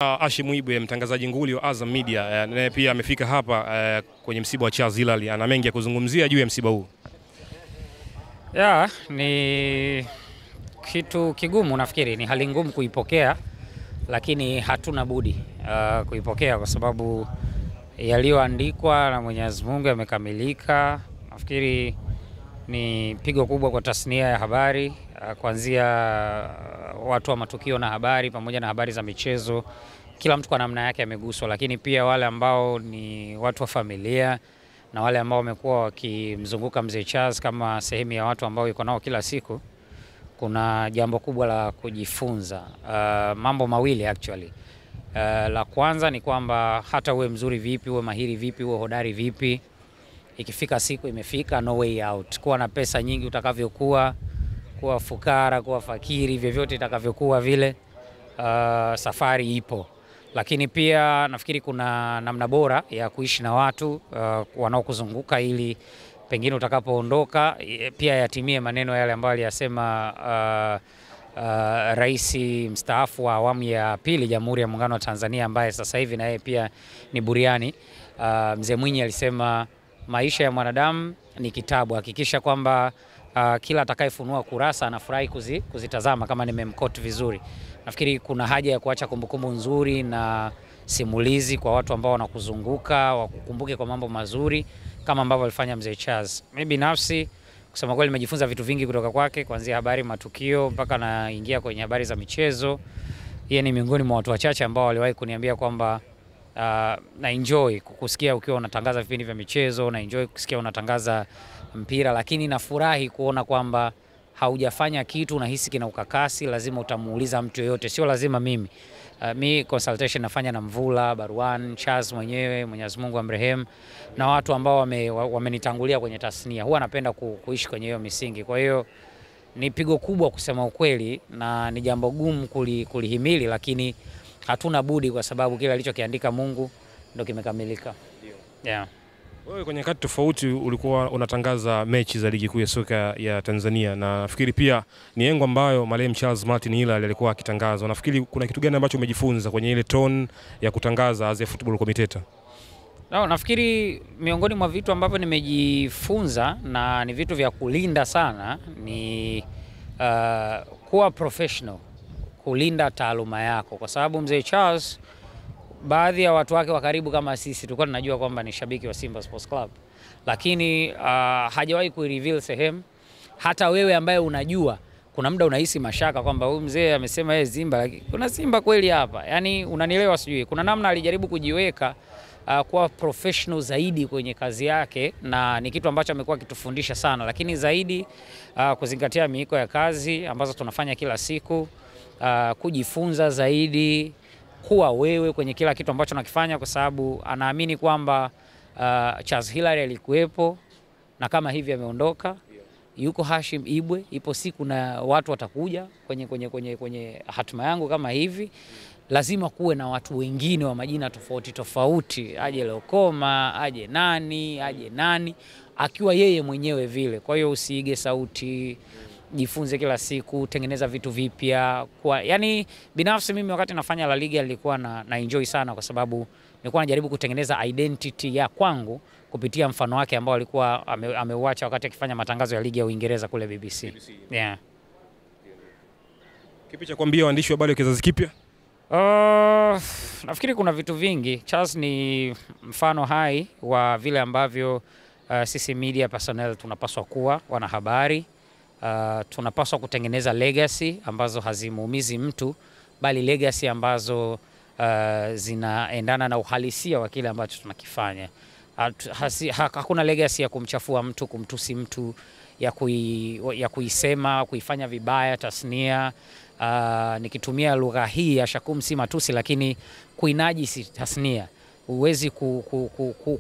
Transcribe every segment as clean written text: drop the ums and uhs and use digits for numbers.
Hashim Ibwe, mtangazaji nguli wa Azam Media, naye pia amefika hapa kwenye msiba wa Charles Hilary. Ana mengi ya kuzungumzia juu ya msiba huu. Ni kitu kigumu, nafikiri ni hali ngumu kuipokea, lakini hatuna budi kuipokea kwa sababu yaliyoandikwa na Mwenyezi Mungu yamekamilika. Nafikiri ni pigo kubwa kwa tasnia ya habari, kuanzia watu wa matukio na habari pamoja na habari za michezo. Kila mtu kwa namna yake ameguswa, lakini pia wale ambao ni watu wa familia na wale ambao wamekuwa wakimzunguka mzee Charles kama sehemu ya watu ambao yuko nao kila siku, kuna jambo kubwa la kujifunza. Mambo mawili actually. La kwanza ni kwamba hata uwe mzuri vipi, uwe mahiri vipi, uwe hodari vipi, ikifika siku imefika, no way out. Kuwa na pesa nyingi utakavyokuwa, kuwa fukara, kuwa fakiri, vyovyote itakavyokuwa vile, safari ipo. Lakini pia nafikiri kuna namna bora ya kuishi na watu wanaokuzunguka ili pengine utakapoondoka pia yatimie maneno yale ambayo aliyasema Rais mstaafu wa awamu ya pili Jamhuri ya Muungano wa Tanzania, ambaye sasa hivi na yeye pia ni buriani. Mzee Mwinyi alisema maisha ya mwanadamu ni kitabu, hakikisha kwamba kila atakayefunua kurasa anafurahi kuzitazama, kama nimemquote vizuri. Nafikiri kuna haja ya kuacha kumbukumbu nzuri na simulizi kwa watu ambao wanakuzunguka, wakukumbuke kwa mambo mazuri kama ambavyo alifanya mzee Charles. Mimi binafsi kusema kweli nimejifunza vitu vingi kutoka kwake, kuanzia habari, matukio mpaka naingia kwenye habari za michezo. Yeye ni miongoni mwa watu wachache ambao waliwahi kuniambia kwamba na enjoy kukusikia ukiwa unatangaza vipindi vya michezo, na enjoy kusikia unatangaza mpira, lakini nafurahi kuona kwamba haujafanya kitu unahisi kina ukakasi, lazima utamuuliza mtu yoyote, sio lazima mimi. Mi consultation nafanya na Mvula, Barwan, Charles mwenyewe, Mwenyezi Mungu amrehemu, na watu ambao wamenitangulia kwenye tasnia. Huwa napenda kuishi kwenye hiyo misingi. Kwa hiyo ni pigo kubwa kusema ukweli, na ni jambo gumu kulihimili, lakini hatuna budi kwa sababu kile alichokiandika Mungu ndio kimekamilika. Yeah. Wewe kwenye wakati tofauti ulikuwa unatangaza mechi za ligi kuu ya soka ya Tanzania, na nafikiri pia ni engo ambayo marehemu Charles Martin Hilary alikuwa akitangaza. Nafikiri kuna kitu gani ambacho umejifunza kwenye ile tone ya kutangaza as a football commentator? Nafikiri miongoni mwa vitu ambavyo nimejifunza na ni vitu vya kulinda sana ni kuwa professional, kulinda taaluma yako, kwa sababu mzee Charles, baadhi ya watu wake wa karibu kama sisi tulikuwa tunajua kwamba ni shabiki wa Simba Sports Club, lakini hajawahi kureveal sehemu. Hata wewe ambaye unajua, kuna muda unahisi mashaka kwamba huyu mzee amesema yeye Simba, lakini kuna Simba kweli hapa? Yani unanielewa sijui. Kuna namna alijaribu kujiweka kuwa professional zaidi kwenye kazi yake, na ni kitu ambacho amekuwa akitufundisha sana, lakini zaidi kuzingatia miiko ya kazi ambazo tunafanya kila siku, kujifunza zaidi, kuwa wewe kwenye kila kitu ambacho nakifanya, kwa sababu anaamini kwamba Charles Hilary alikuwepo, na kama hivi ameondoka, yuko Hashim Ibwe, ipo siku na watu watakuja kwenye hatima yangu kama hivi. Lazima kuwe na watu wengine wa majina tofauti tofauti, aje Lokoma, aje nani, akiwa yeye mwenyewe vile. Kwa hiyo usiige sauti, jifunze kila siku, tengeneza vitu vipya. Yani binafsi mimi wakati nafanya La Liga nilikuwa na enjoy sana, kwa sababu nilikuwa najaribu kutengeneza identity ya kwangu kupitia mfano wake ambao alikuwa ameuacha wakati akifanya matangazo ya ligi ya Uingereza kule BBC. Yeah. Kipi cha kuambia waandishi wa habari wa kizazi kipya? Nafikiri kuna vitu vingi. Charles ni mfano hai wa vile ambavyo sisi media personnel tunapaswa kuwa wanahabari. Tunapaswa kutengeneza legacy ambazo hazimuumizi mtu, bali legacy ambazo zinaendana na uhalisia wa kile ambacho tunakifanya. Hakuna legacy ya kumchafua mtu, kumtusi mtu, ya kuisema, kuifanya vibaya tasnia. Nikitumia lugha hii ya shakum si matusi, lakini kuinajisi tasnia. Huwezi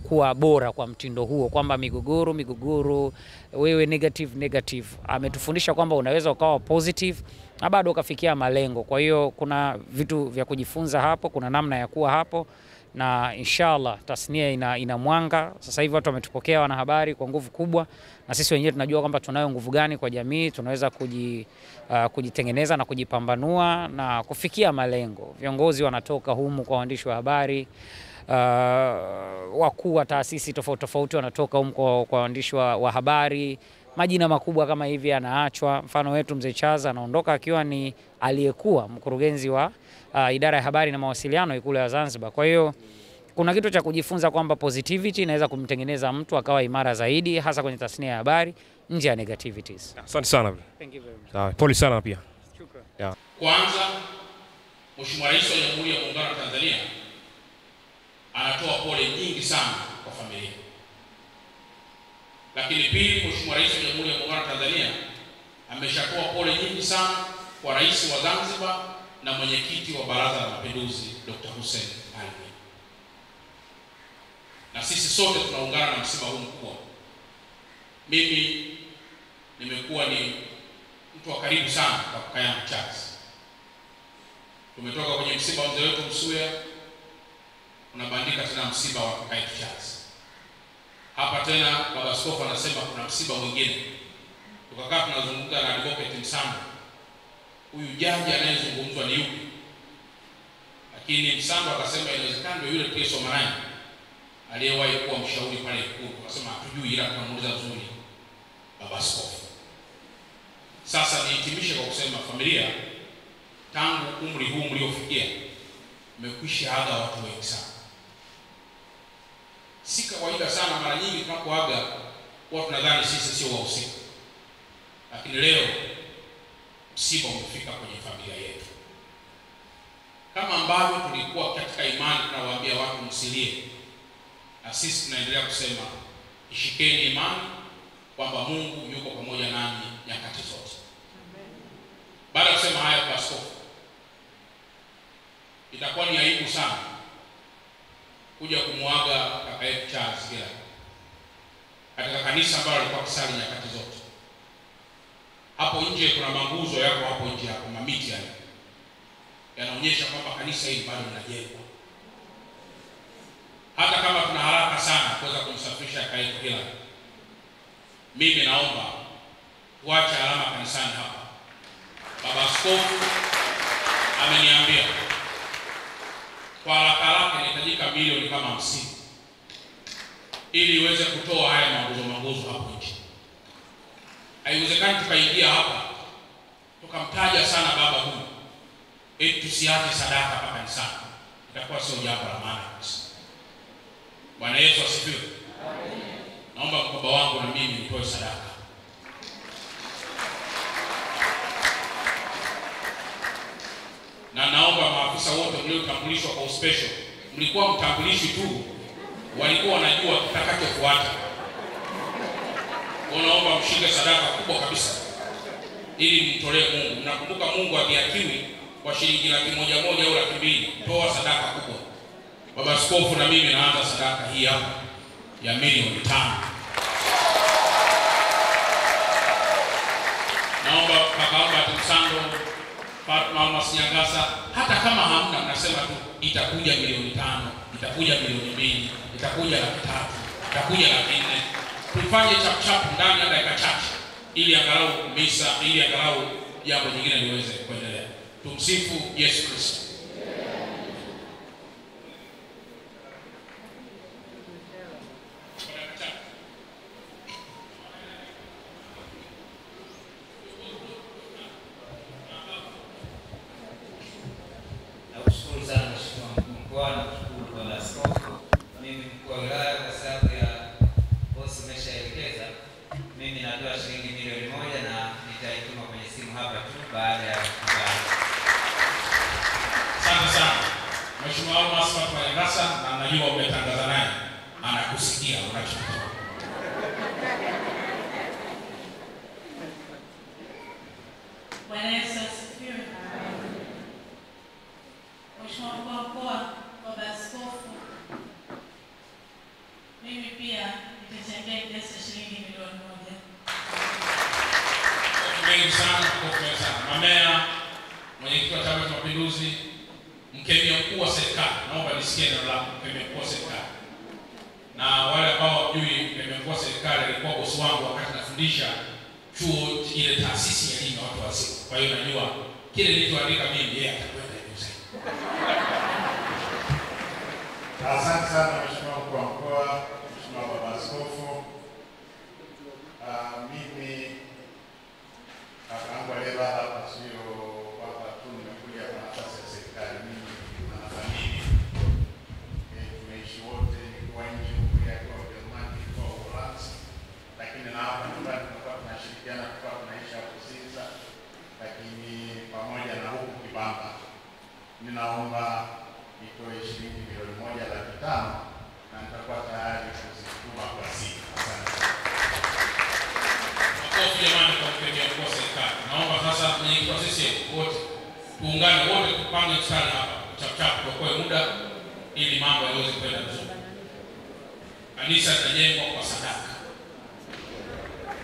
kuwa bora kwa mtindo huo, kwamba migogoro, wewe negative. Ametufundisha kwamba unaweza ukawa positive na bado ukafikia malengo. Kwa hiyo kuna vitu vya kujifunza hapo, kuna namna ya kuwa hapo, na inshallah tasnia ina mwanga. Sasa hivi watu wametupokea wanahabari kwa nguvu kubwa, na sisi wenyewe tunajua kwamba tunayo nguvu gani kwa jamii, tunaweza kujitengeneza na kujipambanua na kufikia malengo. Viongozi wanatoka humu kwa waandishi wa habari, wakuu wa taasisi tofauti tofauti wanatoka humu kwa waandishi wa habari. Majina makubwa kama hivi yanaachwa. Mfano wetu Mzee Chaza anaondoka akiwa ni aliyekuwa mkurugenzi wa idara ya habari na mawasiliano Ikulu ya Zanzibar. Kwa hiyo kuna kitu cha kujifunza kwamba positivity inaweza kumtengeneza mtu akawa imara zaidi, hasa kwenye tasnia ya habari, nje ya negativities. Asante sana. Thank you very much. Sawa, pole sana pia. Shukrani. Kwanza, Mheshimiwa Rais wa Jamhuri ya Muungano wa Tanzania anatoa pole nyingi sana kwa familia. Lakini pili, Mheshimiwa Rais wa Jamhuri ya Muungano wa Tanzania ameshatoa pole nyingi sana kwa Rais wa Zanzibar na mwenyekiti wa Baraza la Mapinduzi Dr. Hussein Ali. Na sisi sote tunaungana na msiba huu mkubwa. Mimi nimekuwa ni mtu wa karibu sana kwa kaka yangu Charles. Tumetoka kwenye msiba wa mzee wetu Msuya, unabandika tena msiba wa kaka yetu Charles. Hapa tena baba askofu anasema kuna msiba mwingine. Tukakaa tunazungumza na advocate Msando, huyu jaji anayezungumzwa ni yupi? Lakini Msando akasema inawezekana ndio yule Kristo Marani aliyewahi kuwa mshauri pale Ikulu. Akasema hatujui, ila tunamuuliza vizuri baba askofu. Sasa nihitimishe kwa kusema familia, tangu umri huu mliofikia mmekwisha aga watu wengi sana. Si kawaida sana, mara nyingi tunapoaga watu nadhani sisi sio wahusika. Lakini leo msiba umefika kwenye familia yetu. Kama ambavyo tulikuwa katika imani tunawaambia watu msilie, na sisi tunaendelea kusema ishikeni imani kwamba Mungu yuko pamoja nanyi nyakati zote. Baada ya kusema haya, kwa askofu, itakuwa ni aibu sana kuja kumwaga kaka yetu Charles Gila katika kanisa ambalo alikuwa kusali nyakati zote. Hapo nje kuna manguzo yako hapo nje hapo, mamiti yale yanaonyesha kwamba kanisa hili bado linajengwa. Hata kama tuna haraka sana kuweza kumsafirisha kaka yetu Gila, mimi naomba tuache alama kanisani hapa. Baba askofu ameniambia kwa haraka inahitajika milioni kama 50 ili iweze kutoa haya manguzo hapo nje. Haiwezekani tukaingia hapa tukamtaja sana baba huyu eti tusiache sadaka hapa kanisani. Itakuwa sio jambo la maana kabisa. Bwana Yesu asifiwe. Amen. Naomba mkoba wangu na mimi nitoe sadaka. Na naomba maafisa wote mliotambulishwa kwa special, mlikuwa mtambulishi tu, walikuwa wanajua kitakachofuata. Naomba mshike sadaka kubwa kabisa ili mtolee Mungu. Mnakumbuka Mungu hakiwi kwa shilingi 100,000 au 200,000. Toa sadaka kubwa. Baba askofu na mimi naanza sadaka hii hapa ya milioni 5. Naomba kaka Msando, Fatma Masinyangasa, hata kama hamna, mnasema tu itakuja milioni 5, itakuja milioni 2, itakuja 300,000, itakuja 400,000. Tufanye chap ndani ya dakika chache ili angalau misa, ili angalau jambo jingine liweze kuendelea. Tumsifu Yesu Kristo. Nakushukuru sana Mheshimiwa Mkuu wa Mkoa, nakushukuru Bwana Askofu. Mimi mkuu wa wilaya, kwa sababu ya bosi umeshaelekeza, mimi natoa shilingi milioni 1 na nitaituma kwenye simu hapa tu baada ya kukubali. Asante sana Mheshimiwa Almas Fatma Nyangasa, na najua umetangaza naye anakusikia unachotoa. Bwana Yesu asifiwe. Mheshimiwa Mkuu wa Mkoa, Baba Askofu, mimi pia nitachangia kiasi cha shilingi milioni 1. Mengi sana kwa sana. mamea, mwenyekiti wa Chama cha Mapinduzi, mkemia mkuu wa serikali, naomba nisikie neno lako, mkemia mkuu wa serikali. Na wale ambao hawajui, mkemia mkuu wa serikali alikuwa bosi wangu wakati nafundisha chuo, ile taasisi ya elimu ya watu wazima. Kwa hiyo najua kile nilichoandika mimi yeye atakwenda hivyo zaidi. Asante sana Mheshimiwa Mkuu wa Mkoa, Mheshimiwa Baba Askofu. Mimi kakaangu aliyevaa hapa sio kwamba tu nimekuja kwa nafasi ya serikali. Mimi na familia tumeishi wote, nikiwa nje huko kwa Ujerumani, kwa Uholanzi, lakini na hapa nyumbani tulikuwa tunashirikiana, tulikuwa tunaishi hapo Sinza, lakini pamoja na huku Kibamba. Ninaomba nitoe shilingi milioni 1,500,000 na nitakuwa tayari kuzituma kwa siku. Asante. Makofi jamani kwa mkemia mkuu wa serikali. Naomba sasa mwenyekiti wa CCM wote tuungane wote, tupange mstari hapa chap tuokoe muda ili mambo yaweze kwenda vizuri. Kanisa litajengwa kwa sadaka.